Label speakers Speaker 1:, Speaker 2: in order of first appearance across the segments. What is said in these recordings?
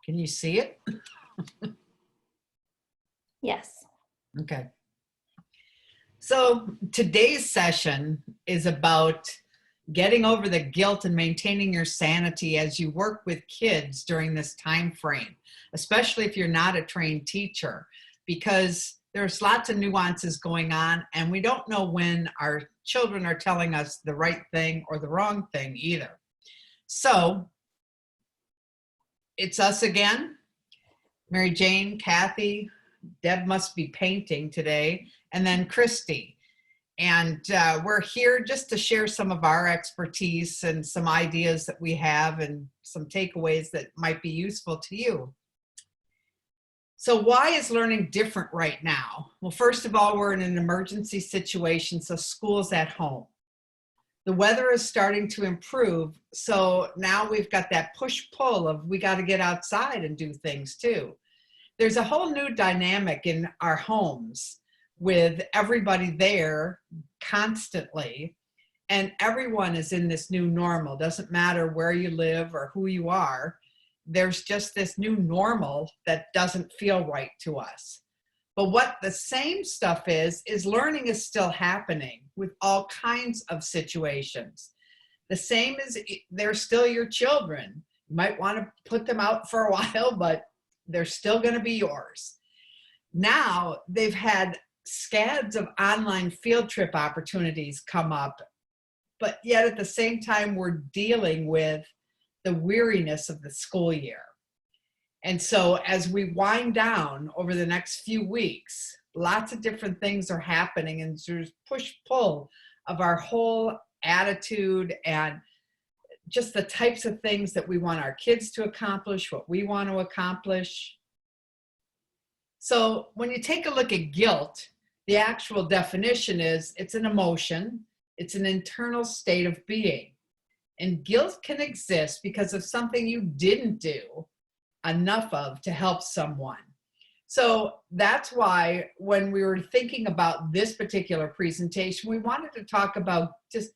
Speaker 1: Can you see it?
Speaker 2: Yes.
Speaker 1: Okay. So today's session is about getting over the guilt and maintaining your sanity as you work with kids during this time frame, especially if you're not a trained teacher, because there's lots of nuances going on and we don't know when our children are telling us the right thing or the wrong thing either. So it's us again, Mary Jane, Kathy, Deb must be painting today, and then Christy. And we're here just to share some of our expertise and some ideas that we have and some takeaways that might be useful to you. So why is learning different right now? Well, first of all, we're in an emergency situation, so school's at home. The weather is starting to improve, so now we've got that push-pull of we got to get outside and do things too. There's a whole new dynamic in our homes with everybody there constantly, and everyone is in this new normal. Doesn't matter where you live or who you are, there's just this new normal that doesn't feel right to us. But what the same stuff is learning is still happening with all kinds of situations. The same as they're still your children. You might want to put them out for a while, but they're still going to be yours. Now they've had scads of online field trip opportunities come up, but yet at the same time, we're dealing with the weariness of the school year. And so as we wind down over the next few weeks, lots of different things are happening, and there's push-pull of our whole attitude and just the types of things that we want our kids to accomplish, what we want to accomplish. So when you take a look at guilt, the actual definition is it's an emotion, it's an internal state of being. And guilt can exist because of something you didn't do enough of to help someone. So that's why when we were thinking about this particular presentation, we wanted to talk about just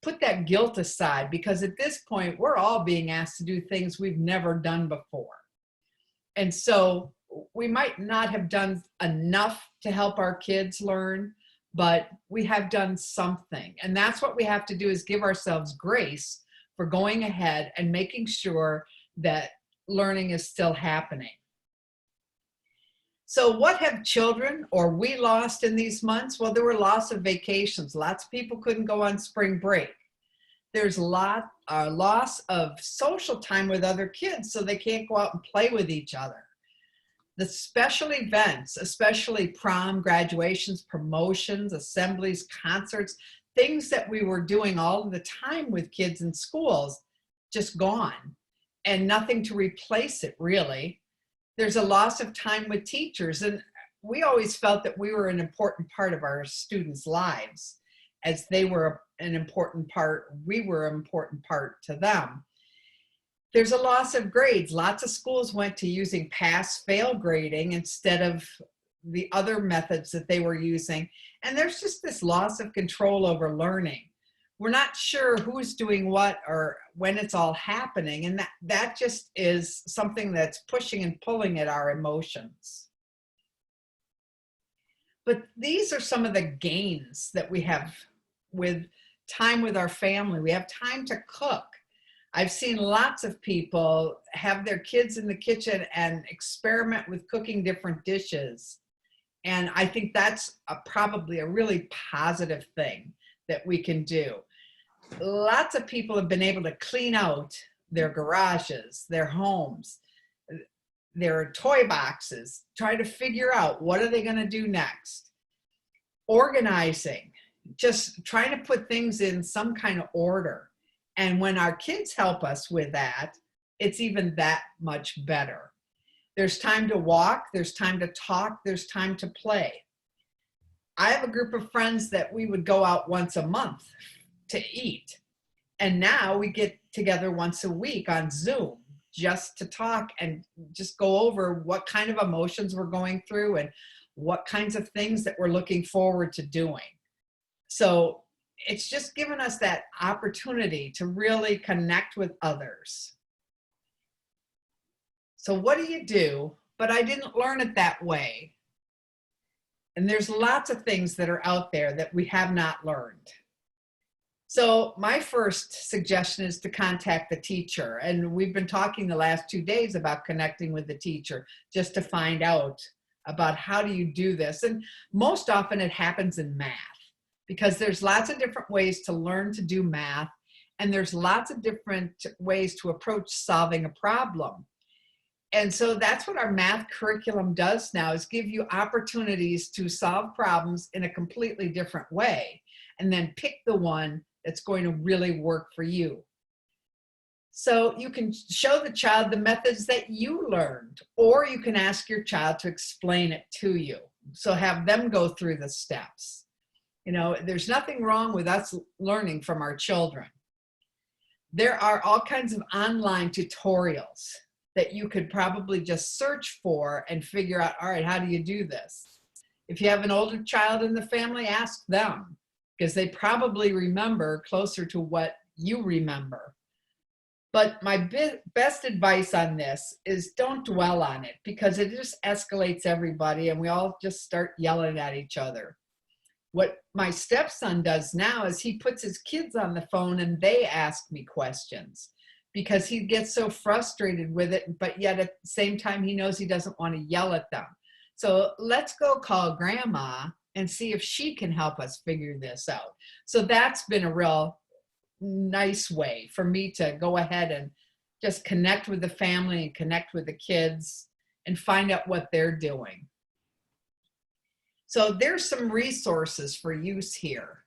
Speaker 1: put that guilt aside, because at this point, we're all being asked to do things we've never done before. And so we might not have done enough to help our kids learn, but we have done something. And that's what we have to do, is give ourselves grace for going ahead and making sure that learning is still happening. So what have children or we lost in these months? Well, there were loss of vacations. Lots of people couldn't go on spring break. There's loss of social time with other kids, so they can't go out and play with each other. The special events, especially prom, graduations, promotions, assemblies, concerts, things that we were doing all of the time with kids in schools, just gone, and nothing to replace it, really. There's a loss of time with teachers, and we always felt that we were an important part of our students' lives, as they were an important part, we were an important part to them. There's a loss of grades. Lots of schools went to using pass-fail grading instead of the other methods that they were using, and there's just this loss of control over learning. We're not sure who's doing what or when it's all happening, and that just is something that's pushing and pulling at our emotions. But these are some of the gains that we have with time with our family. We have time to cook. I've seen lots of people have their kids in the kitchen and experiment with cooking different dishes. And I think that's probably a really positive thing that we can do. Lots of people have been able to clean out their garages, their homes, their toy boxes, try to figure out what are they going to do next. Organizing, just trying to put things in some kind of order. And when our kids help us with that, it's even that much better. There's time to walk, there's time to talk, there's time to play. I have a group of friends that we would go out once a month to eat. And now we get together once a week on Zoom just to talk and just go over what kind of emotions we're going through and what kinds of things that we're looking forward to doing. So it's just given us that opportunity to really connect with others. So what do you do? But I didn't learn it that way. And there's lots of things that are out there that we have not learned. So my first suggestion is to contact the teacher. And we've been talking the last 2 days about connecting with the teacher just to find out about how do you do this. And most often it happens in math, because there's lots of different ways to learn to do math. And there's lots of different ways to approach solving a problem. And so that's what our math curriculum does now, is give you opportunities to solve problems in a completely different way, and then pick the one that's going to really work for you. So you can show the child the methods that you learned, or you can ask your child to explain it to you. So have them go through the steps. You know, there's nothing wrong with us learning from our children. There are all kinds of online tutorials that you could probably just search for and figure out, all right, how do you do this? If you have an older child in the family, ask them, because they probably remember closer to what you remember. But my best advice on this is don't dwell on it, because it just escalates everybody and we all just start yelling at each other. What my stepson does now is he puts his kids on the phone and they ask me questions, because he gets so frustrated with it, but yet at the same time he knows he doesn't want to yell at them. So let's go call grandma and see if she can help us figure this out. So that's been a real nice way for me to go ahead and just connect with the family and connect with the kids and find out what they're doing. So there's some resources for use here.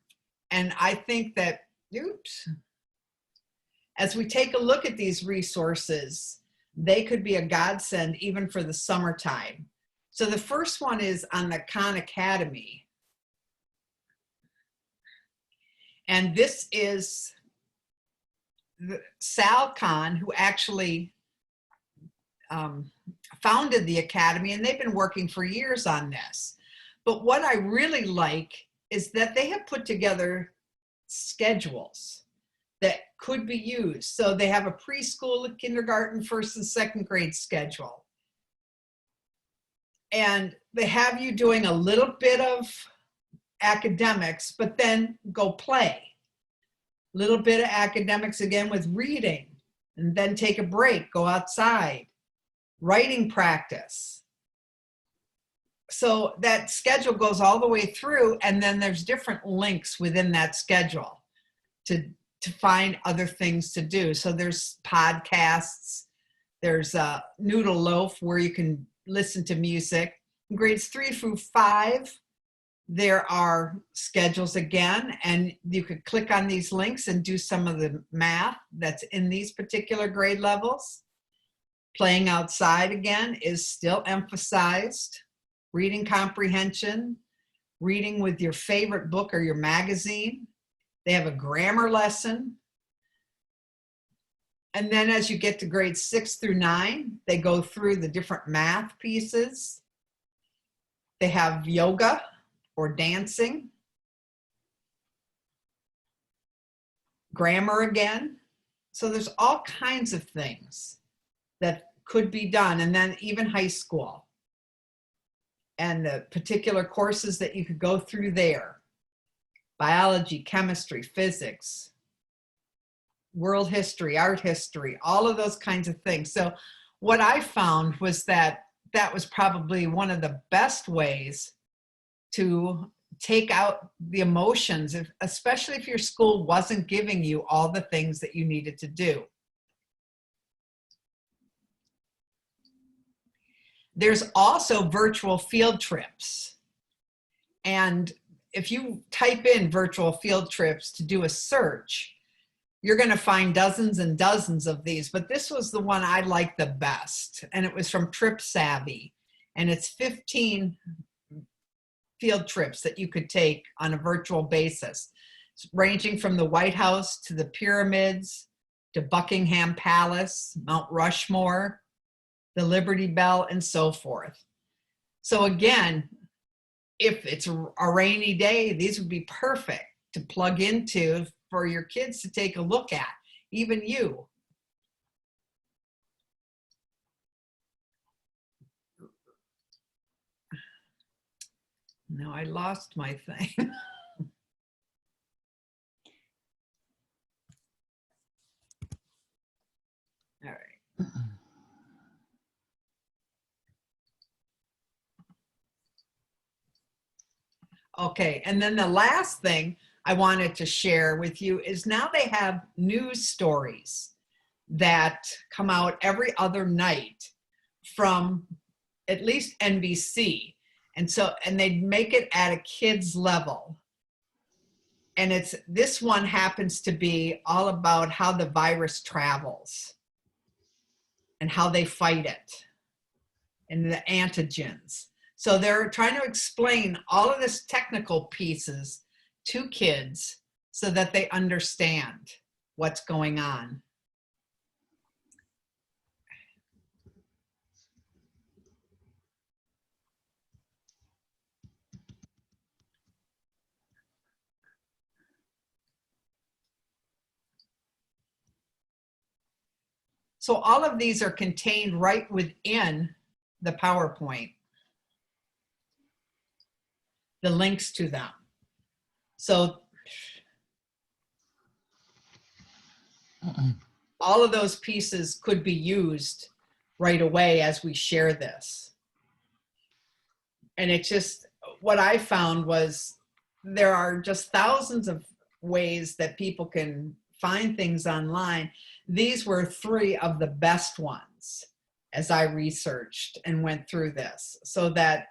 Speaker 1: And I think that, as we take a look at these resources, they could be a godsend even for the summertime. So the first one is on the Khan Academy. And this is Sal Khan, who actually founded the Academy, and they've been working for years on this. But what I really like is that they have put together schedules that could be used. So they have a preschool, kindergarten, first and second grade schedule. And they have you doing a little bit of academics, but then go play. Little bit of academics again with reading, and then take a break, go outside, writing practice. So that schedule goes all the way through, and then there's different links within that schedule to find other things to do. So there's podcasts, there's a Noodle Loaf where you can listen to music. In grades 3 through 5, there are schedules again, and you could click on these links and do some of the math that's in these particular grade levels. Playing outside again is still emphasized. Reading comprehension, reading with your favorite book or your magazine. They have a grammar lesson. And then as you get to grades 6 through 9, they go through the different math pieces. They have yoga or dancing. Grammar again. So there's all kinds of things that could be done. And then even high school. And the particular courses that you could go through there. Biology, chemistry, physics, world history, art history, all of those kinds of things. So what I found was that that was probably one of the best ways to take out the emotions, especially if your school wasn't giving you all the things that you needed to do. There's also virtual field trips. And if you type in virtual field trips to do a search, you're going to find dozens and dozens of these. But this was the one I liked the best. And it was from Trip Savvy. And it's 15 field trips that you could take on a virtual basis, ranging from the White House to the pyramids, to Buckingham Palace, Mount Rushmore, the Liberty Bell, and so forth. So again, if it's a rainy day, these would be perfect to plug into for your kids to take a look at, even you. No, I lost my thing. All right. Okay, and then the last thing I wanted to share with you is now they have news stories that come out every other night from at least NBC. And so, and they make it at a kid's level. And this one happens to be all about how the virus travels and how they fight it and the antigens. So they're trying to explain all of this technical pieces to kids so that they understand what's going on. So all of these are contained right within the PowerPoint, the links to them. So all of those pieces could be used right away as we share this. And it's just, what I found was there are just thousands of ways that people can find things online. These were 3 of the best ones as I researched and went through this, so that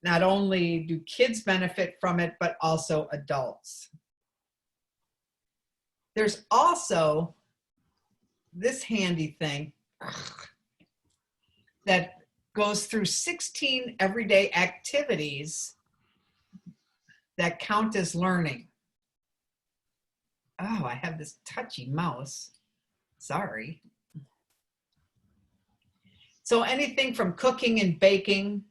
Speaker 1: not only do kids benefit from it, but also adults. There's also this handy thing that goes through 16 everyday activities that count as learning. Oh, I have this touchy mouse. Sorry. So anything from cooking and baking,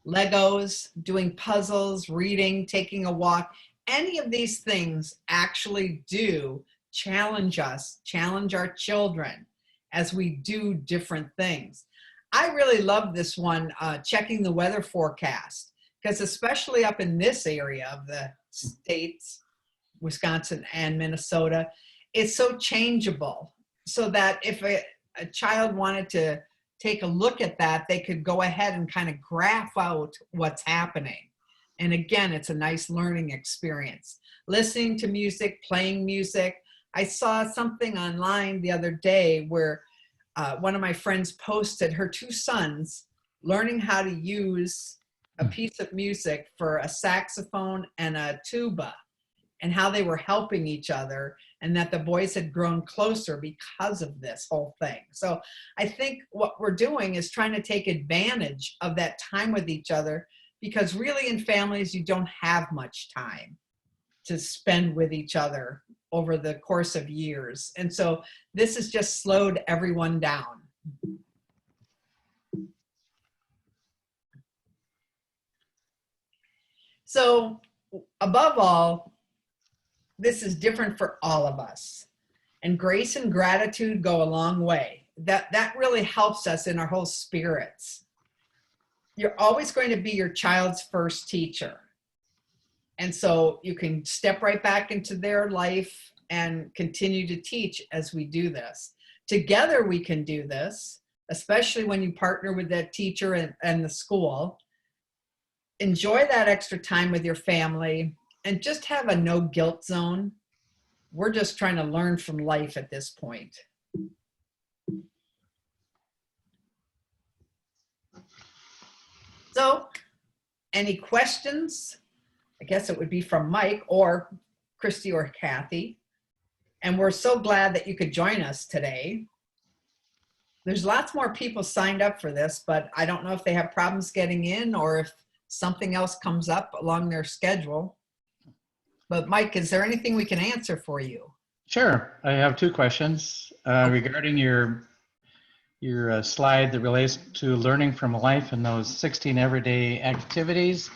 Speaker 1: Legos, doing puzzles, reading, taking a walk, any of these things actually do challenge us, challenge our children as we do different things. I really love this one, checking the weather forecast, because especially up in this area of the states, Wisconsin and Minnesota, it's so changeable, so that if a child wanted to take a look at that, they could go ahead and kind of graph out what's happening. And again, it's a nice learning experience. Listening to music, playing music. I saw something online the other day where one of my friends posted her 2 sons learning how to use a piece of music for a saxophone and a tuba, and how they were helping each other, and that the boys had grown closer because of this whole thing. So I think what we're doing is trying to take advantage of that time with each other, because really in families, you don't have much time to spend with each other over the course of years. And so this has just slowed everyone down. So above all, this is different for all of us. And grace and gratitude go a long way. That really helps us in our whole spirits. You're always going to be your child's first teacher. And so you can step right back into their life and continue to teach as we do this. Together we can do this, especially when you partner with that teacher and the school. Enjoy that extra time with your family and just have a no guilt zone. We're just trying to learn from life at this point. So, any questions? I guess it would be from Mike or Christy or Kathy. And we're so glad that you could join us today. There's lots more people signed up for this, but I don't know if they have problems getting in or if something else comes up along their schedule. But Mike, is there anything we can answer for you?
Speaker 2: Sure. I have 2 questions regarding your slide that relates to learning from life and those 16 everyday activities.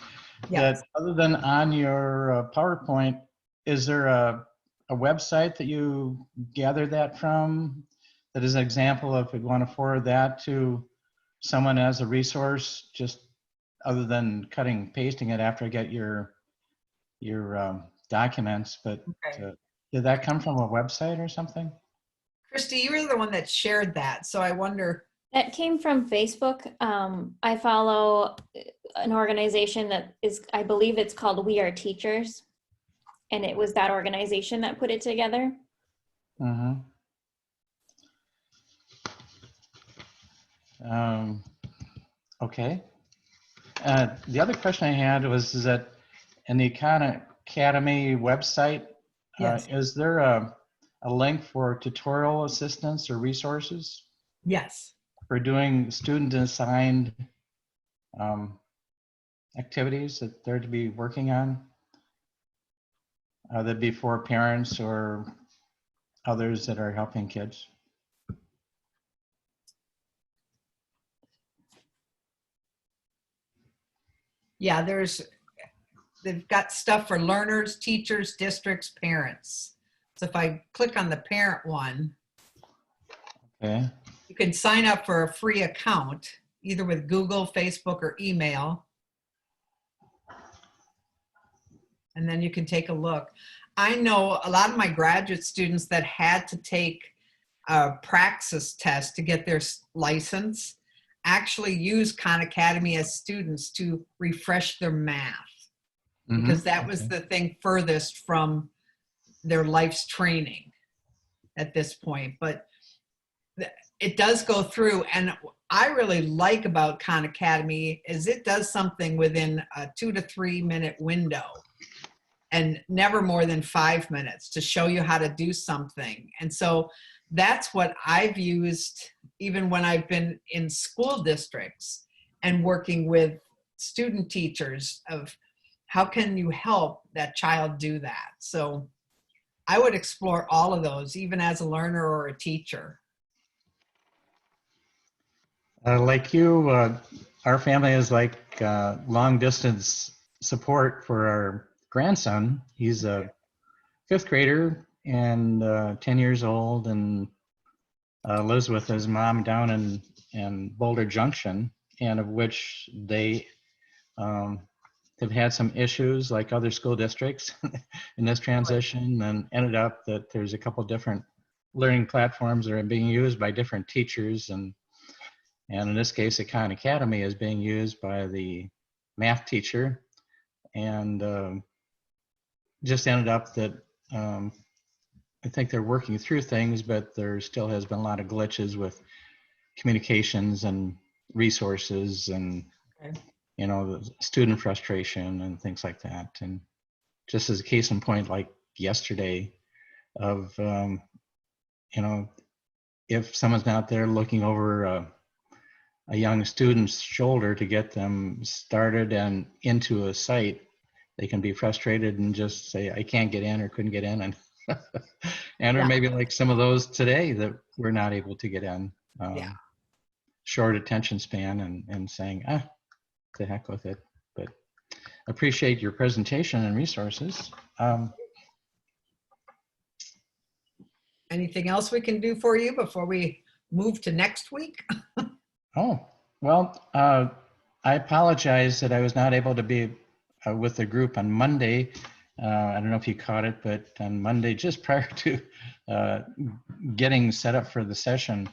Speaker 1: Yes.
Speaker 2: That other than on your PowerPoint, is there a website that you gather that from that is an example of, if you want to forward that to someone as a resource, just other than cutting, pasting it after I get your documents, but
Speaker 1: Okay.
Speaker 2: did that come from a website or something?
Speaker 1: Christy, you were the one that shared that, so I wonder.
Speaker 3: That came from Facebook. I follow an organization that is, I believe it's called We Are Teachers. And it was that organization that put it together.
Speaker 2: Mm-hmm. Okay. The other question I had was, is that in the Khan Academy website,
Speaker 1: Yes.
Speaker 2: is there a link for tutorial assistance or resources
Speaker 1: Yes.
Speaker 2: for doing student-assigned activities that they're to be working on? That'd be for parents or others that are helping kids.
Speaker 1: Yeah, they've got stuff for learners, teachers, districts, parents. So if I click on the parent one,
Speaker 2: Okay.
Speaker 1: you can sign up for a free account, either with Google, Facebook, or email. And then you can take a look. I know a lot of my graduate students that had to take a praxis test to get their license actually use Khan Academy as students to refresh their math, because that was the thing furthest from their life's training at this point. But it does go through, and I really like about Khan Academy is it does something within a 2 to 3 minute window, and never more than 5 minutes, to show you how to do something. And so that's what I've used even when I've been in school districts and working with student teachers of how can you help that child do that. So I would explore all of those, even as a learner or a teacher.
Speaker 2: Like you, our family is like long distance support for our grandson. He's a fifth grader and 10 years old, and lives with his mom down in Boulder Junction, and of which they have had some issues like other school districts in this transition, and ended up that there's a couple different learning platforms that are being used by different teachers, and in this case, the Khan Academy is being used by the math teacher, and just ended up that I think they're working through things, but there still has been a lot of glitches with communications and resources, and you know, the student frustration and things like that. And just as a case in point, like yesterday, of you know, if someone's not there looking over a young student's shoulder to get them started and into a site, they can be frustrated and just say, I can't get in or couldn't get in. And or maybe like some of those today that we're not able to get in. Short attention span, and saying, to heck with it. But appreciate your presentation and resources.
Speaker 1: Anything else we can do for you before we move to next week?
Speaker 2: Oh, well, I apologize that I was not able to be with the group on Monday. I don't know if you caught it, but on Monday, just prior to getting set up for the session,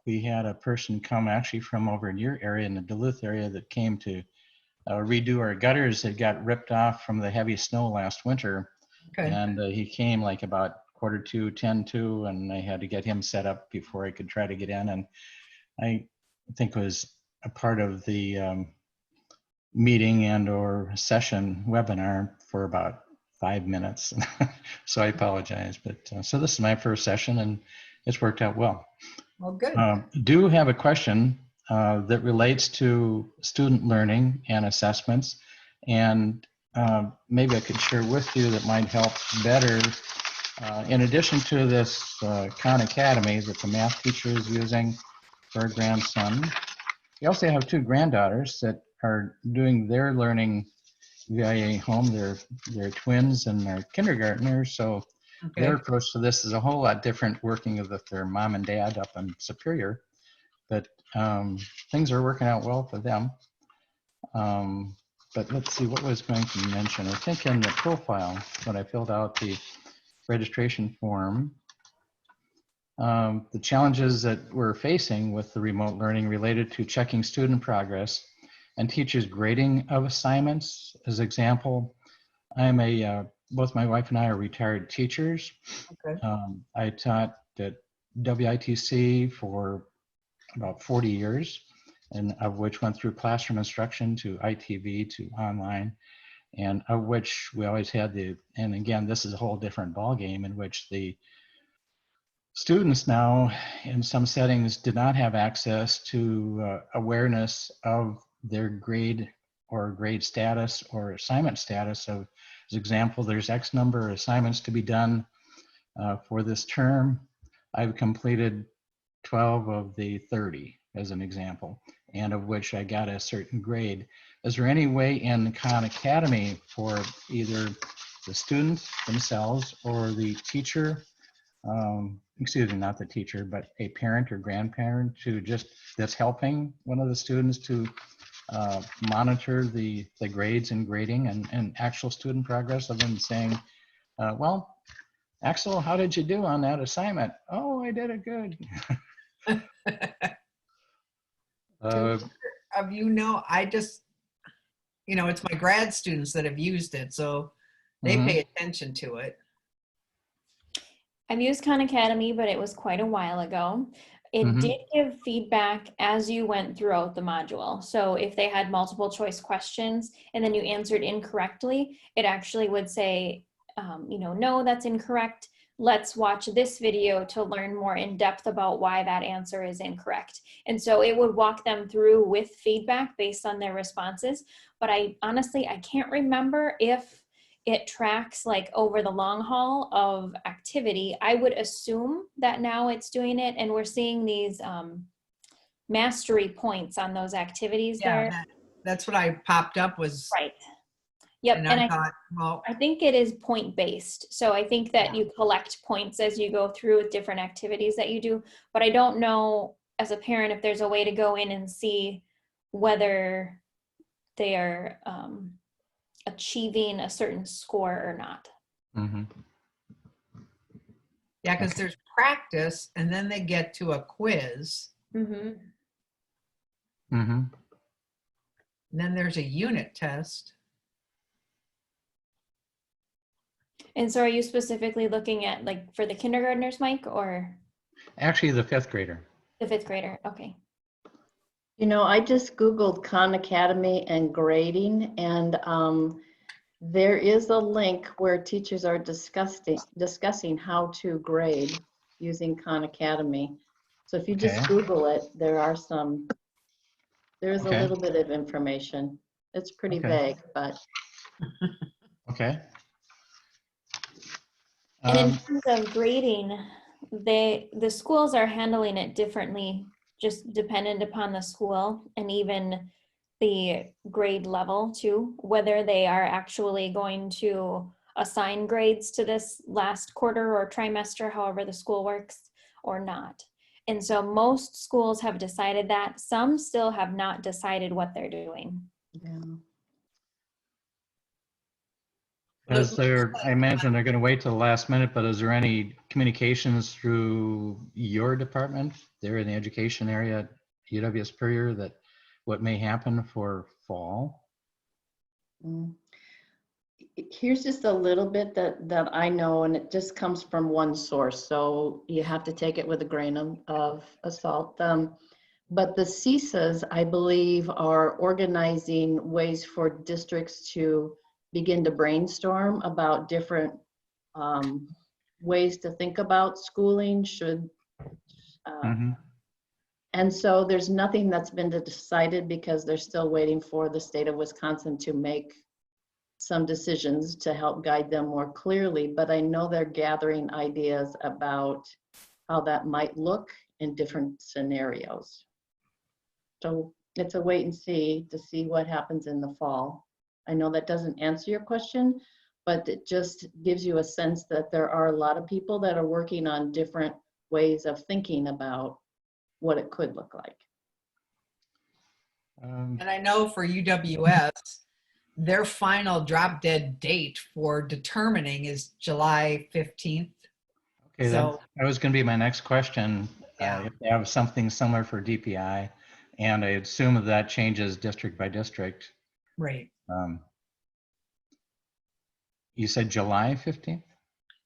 Speaker 2: we had a person come actually from over in your area, in the Duluth area, that came to redo our gutters that got ripped off from the heavy snow last winter. And he came like about 1:45, 10:45, and I had to get him set up before I could try to get in. And I think was a part of the meeting and or session webinar for about 5 minutes. So I apologize, but so this is my first session and it's worked out well.
Speaker 1: Well, good.
Speaker 2: Do have a question that relates to student learning and assessments, and maybe I could share with you that might help better. In addition to this Khan Academy that the math teacher is using for our grandson, we also have two granddaughters that are doing their learning via home. They're twins and they're kindergartners, so their approach to this is a whole lot different, working with their mom and dad up in Superior. But things are working out well for them. But let's see, what was going to mention. I think in the profile, when I filled out the registration form, the challenges that we're facing with the remote learning related to checking student progress and teachers' grading of assignments. As example, both my wife and I are retired teachers.
Speaker 1: Okay.
Speaker 2: I taught at WITC for about 40 years, and of which went through classroom instruction to ITV to online, and of which we always had and again, this is a whole different ballgame in which the students now in some settings did not have access to awareness of their grade or grade status or assignment status. Of, as example, there's X number of assignments to be done for this term. I've completed 12 of the 30 as an example, and of which I got a certain grade. Is there any way in Khan Academy for either the students themselves or the teacher, excuse me, not the teacher, but a parent or grandparent that's helping one of the students to monitor the grades and grading and actual student progress, of them saying, well, Axel, how did you do on that assignment? Oh, I did it good.
Speaker 1: Of I just, it's my grad students that have used it, so they pay attention to it.
Speaker 3: I've used Khan Academy, but it was quite a while ago. It did give feedback as you went throughout the module. So if they had multiple choice questions and then you answered incorrectly, it actually would say, no, that's incorrect. Let's watch this video to learn more in depth about why that answer is incorrect. And so it would walk them through with feedback based on their responses. But I can't remember if it tracks like over the long haul of activity. I would assume that now it's doing it, and we're seeing these mastery points on those activities there.
Speaker 1: That's what I popped up was.
Speaker 3: Right. Yep.
Speaker 1: And I thought, well,
Speaker 3: I think it is point based. So I think that you collect points as you go through with different activities that you do, but I don't know as a parent if there's a way to go in and see whether they are achieving a certain score or not.
Speaker 1: Yeah, because there's practice and then they get to a quiz. And then there's a unit test.
Speaker 3: And so are you specifically looking at like for the kindergartners, Mike, or?
Speaker 2: Actually, the fifth grader.
Speaker 3: The fifth grader, okay.
Speaker 4: I just Googled Khan Academy and grading, and there is a link where teachers are discussing how to grade using Khan Academy. So if you just Google it, there's a little bit of information. It's pretty vague, but.
Speaker 2: Okay.
Speaker 3: And in terms of grading, the schools are handling it differently, just dependent upon the school and even the grade level too, whether they are actually going to assign grades to this last quarter or trimester, however the school works, or not. And so most schools have decided that. Some still have not decided what they're doing.
Speaker 4: Yeah.
Speaker 2: I imagine they're going to wait till the last minute, but is there any communications through your department there in the education area at UW Superior that what may happen for fall?
Speaker 4: Here's just a little bit that I know, and it just comes from one source, so you have to take it with a grain of salt. But the CISAs, I believe, are organizing ways for districts to begin to brainstorm about different ways to think about schooling and so there's nothing that's been decided because they're still waiting for the state of Wisconsin to make some decisions to help guide them more clearly. But I know they're gathering ideas about how that might look in different scenarios. So it's a wait and see to see what happens in the fall. I know that doesn't answer your question, but it just gives you a sense that there are a lot of people that are working on different ways of thinking about what it could look like.
Speaker 1: And I know for UWS, their final drop dead date for determining is July 15th.
Speaker 2: Okay,
Speaker 1: So,
Speaker 2: that was going to be my next question.
Speaker 1: Yeah.
Speaker 2: If they have something similar for DPI, and I assume that changes district by district.
Speaker 1: right.
Speaker 2: Um, You said July 15th,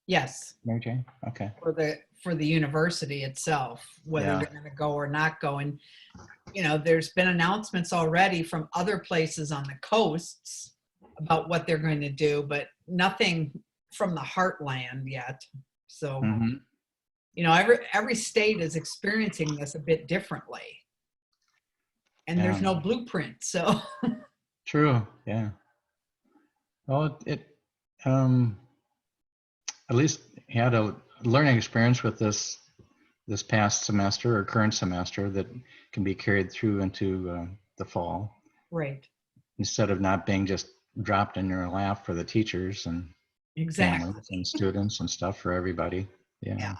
Speaker 1: Yes,
Speaker 2: Mary Jane? Okay.
Speaker 1: for the university itself, whether
Speaker 2: Yeah.
Speaker 1: they're going to go or not go. And, you know, there's been announcements already from other places on the coasts about what they're going to do, but nothing from the heartland yet. So,
Speaker 2: Mhm.
Speaker 1: you know, every state is experiencing this a bit differently. And there's
Speaker 2: Yeah.
Speaker 1: no blueprint. So,
Speaker 2: True, yeah. Well, um, at least had a learning experience with this past semester or current semester that can be carried through into the fall,
Speaker 1: right.
Speaker 2: instead of not being just dropped in your lap for the teachers and
Speaker 1: Exactly.
Speaker 2: families and students and stuff for everybody.
Speaker 1: Yeah.
Speaker 2: Yeah.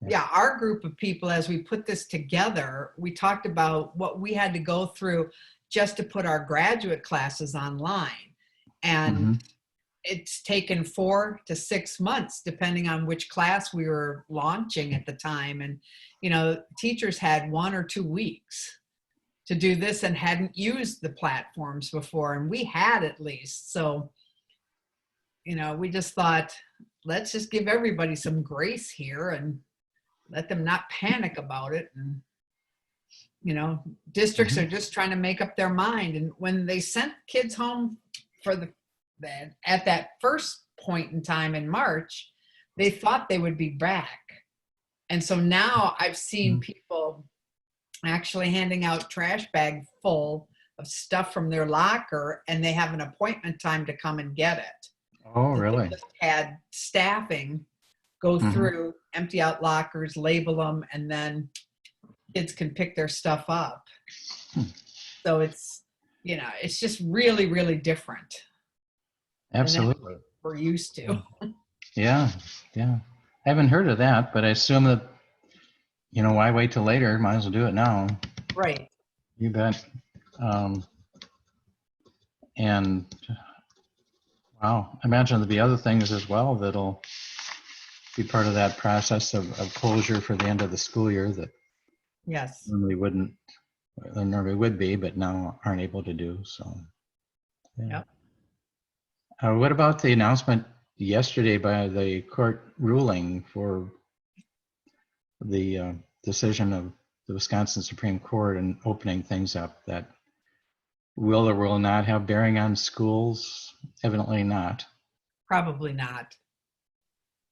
Speaker 1: Yeah, our group of people, as we put this together, we talked about what we had to go through just to put our graduate classes online. And
Speaker 2: Mhm.
Speaker 1: it's taken 4 to 6 months, depending on which class we were launching at the time. And, you know, teachers had 1 or 2 weeks to do this and hadn't used the platforms before. And we had at least. So, you know, we just thought, let's just give everybody some grace here and let them not panic about it. And, you know, districts are just trying to make up their mind. And when they sent kids home for at that first point in time in March, they thought they would be back. And so now I've seen people actually handing out trash bags full of stuff from their locker, and they have an appointment time to come and get it.
Speaker 2: Oh,
Speaker 1: So they
Speaker 2: really?
Speaker 1: just had staffing go
Speaker 2: Mhm.
Speaker 1: through, empty out lockers, label them, and then kids can pick their stuff up.
Speaker 2: Hmm.
Speaker 1: So it's, you know, it's just really, really different than
Speaker 2: Absolutely.
Speaker 1: we're used to.
Speaker 2: Yeah, yeah. I haven't heard of that, but I assume that, why wait till later? Might as well do it now.
Speaker 1: Right.
Speaker 2: You bet. Um, and wow, I imagine there'll be other things as well that'll be part of that process of closure for the end of the school year that
Speaker 1: Yes.
Speaker 2: normally wouldn't, or normally would be, but now aren't able to do. So, yeah.
Speaker 1: Yep.
Speaker 2: What about the announcement yesterday by the court ruling for the decision of the Wisconsin Supreme Court and opening things up that will or will not have bearing on schools? Evidently not.
Speaker 1: Probably not,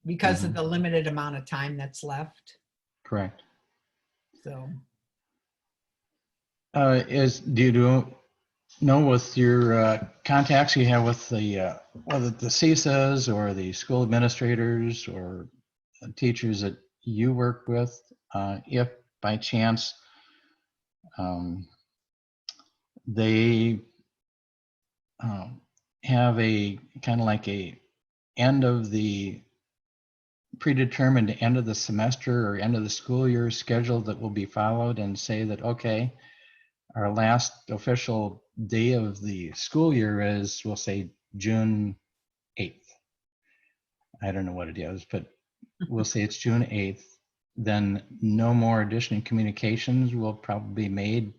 Speaker 1: because of the limited amount of time that's left.
Speaker 2: Correct.
Speaker 1: So
Speaker 2: Do you know with your contacts you have with the whether the CISAs or the school administrators or teachers that you work with, if by chance they have a kind of like a end of the predetermined end of the semester or end of the school year schedule that will be followed, and say that, okay, our last official day of the school year is, we'll say, June 8th. I don't know what it is, but we'll say it's June 8th. Then no more additional communications will probably be made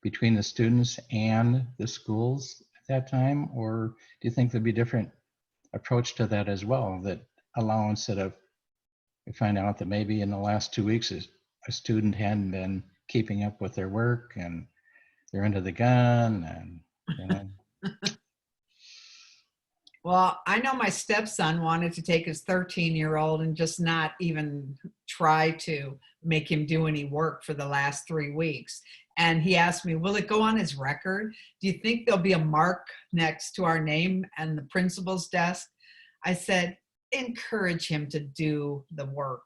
Speaker 2: between the students and the schools at that time? Or do you think there'd be a different approach to that as well, that allow, instead of, we find out that maybe in the last 2 weeks a student hadn't been keeping up with their work and they're into the gun, and
Speaker 1: well, I know my stepson wanted to take his 13-year-old and just not even try to make him do any work for the last 3 weeks. And he asked me, will it go on his record? Do you think there'll be a mark next to our name and the principal's desk? I said, encourage him to do the work.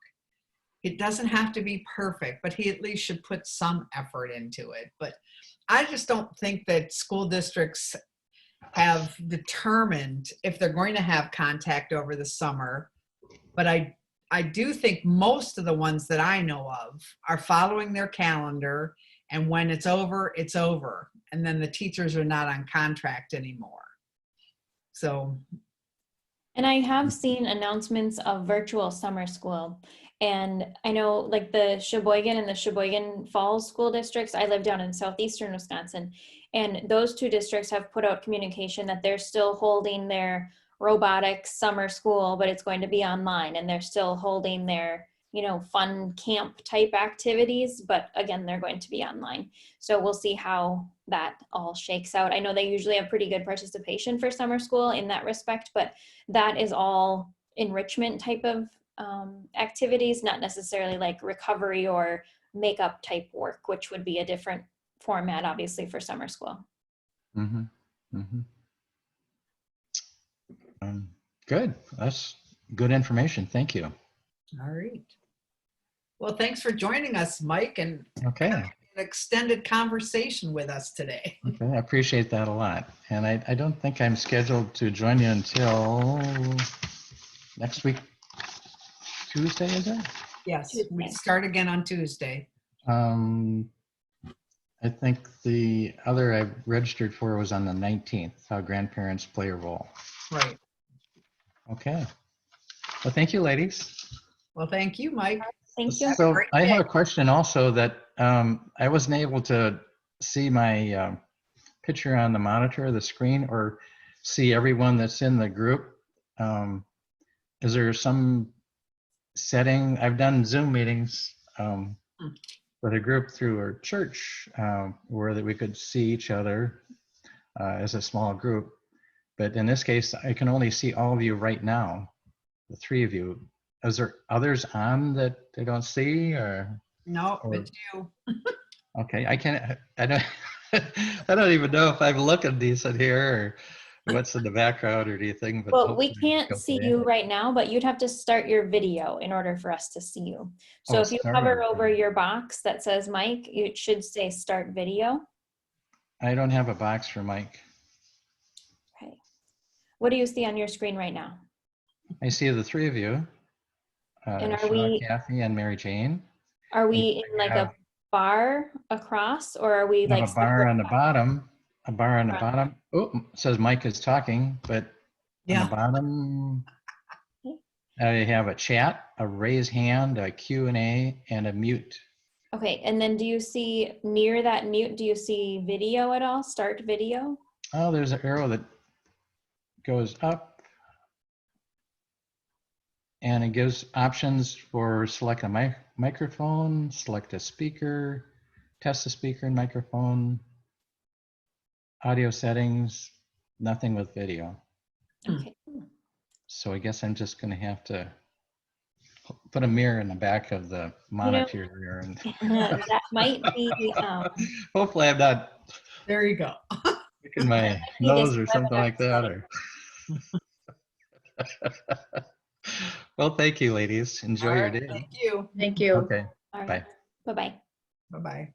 Speaker 1: It doesn't have to be perfect, but he at least should put some effort into it. But I just don't think that school districts have determined if they're going to have contact over the summer. But I do think most of the ones that I know of are following their calendar And when it's over, it's over. And then the teachers are not on contract anymore. So,
Speaker 3: And I have seen announcements of virtual summer school. And I know like the Sheboygan and the Sheboygan Falls school districts, I live down in southeastern Wisconsin, and those two districts have put out communication that they're still holding their robotics summer school, but it's going to be online, and they're still holding their, you know, fun camp type activities, but again, they're going to be online. So we'll see how that all shakes out. I know they usually have pretty good participation for summer school in that respect, but that is all enrichment type of activities, not necessarily like recovery or makeup type work, which would be a different format, obviously, for summer school.
Speaker 2: Mm-hmm. Mm-hmm. Good. That's good information. Thank you.
Speaker 1: all right. Well, thanks for joining us, Mike, and
Speaker 2: Okay.
Speaker 1: an extended conversation with us today.
Speaker 2: Okay. I appreciate that a lot. And I don't think I'm scheduled to join you until next week, Tuesday, is it?
Speaker 1: Yes, we
Speaker 3: Tuesday.
Speaker 1: start again on Tuesday.
Speaker 2: I think the other I registered for was on the 19th, how grandparents play a role.
Speaker 1: Right.
Speaker 2: Okay. Well, thank you, ladies.
Speaker 1: Well, thank you, Mike.
Speaker 3: Thank you.
Speaker 2: So
Speaker 1: Great
Speaker 2: I have a
Speaker 1: day.
Speaker 2: question also that I wasn't able to see my picture on the monitor, the screen, or see everyone that's in the group. Is there some setting? I've done Zoom meetings with a group through our church where that we could see each other as a small group. But in this case, I can only see all of you right now, the three of you. Is there others on that they don't see, or?
Speaker 1: No,
Speaker 2: Or-
Speaker 1: it's you.
Speaker 2: Okay, I don't, I don't even know if I'm looking decent here or what's in the background or anything, but
Speaker 3: Well, we
Speaker 2: hopefully
Speaker 3: can't
Speaker 2: it's
Speaker 3: see
Speaker 2: okay.
Speaker 3: you right now, but you'd have to start your video in order for us to see you. So
Speaker 2: Oh,
Speaker 3: if you
Speaker 2: start
Speaker 3: hover
Speaker 2: our
Speaker 3: over
Speaker 2: video.
Speaker 3: your box that says Mike, it should say start video.
Speaker 2: I don't have a box for Mike.
Speaker 3: Okay. What do you see on your screen right now?
Speaker 2: I see the three of you,
Speaker 3: And are
Speaker 2: Shaw,
Speaker 3: we
Speaker 2: Kathy, and Mary Jane.
Speaker 3: are
Speaker 2: And
Speaker 3: we in like
Speaker 2: have,
Speaker 3: a bar across, or are we
Speaker 2: have
Speaker 3: like
Speaker 2: a bar on the bottom, a bar on the
Speaker 3: across?
Speaker 2: bottom. Oh, it says Mike is talking, but on the
Speaker 1: Yeah.
Speaker 2: bottom, I have a chat, a raise hand, a Q&A, and a mute.
Speaker 3: Okay, and then do you see near that mute, do you see video at all? Start video?
Speaker 2: Oh, there's an arrow that goes up, and it gives options for select a microphone, select a speaker, test the speaker and microphone, audio settings, nothing with video.
Speaker 3: Okay.
Speaker 2: So I guess I'm just gonna have to put a mirror in the back of the monitor here. And
Speaker 3: That might be
Speaker 2: hopefully I'm not
Speaker 1: There you go.
Speaker 2: picking my
Speaker 3: this
Speaker 2: nose or something like that. Or well, thank you, ladies. Enjoy
Speaker 1: All
Speaker 2: your
Speaker 1: right.
Speaker 2: day.
Speaker 1: Thank you.
Speaker 4: Thank you.
Speaker 2: Okay,
Speaker 3: all right.
Speaker 2: bye.
Speaker 3: Bye-bye.
Speaker 1: Bye-bye.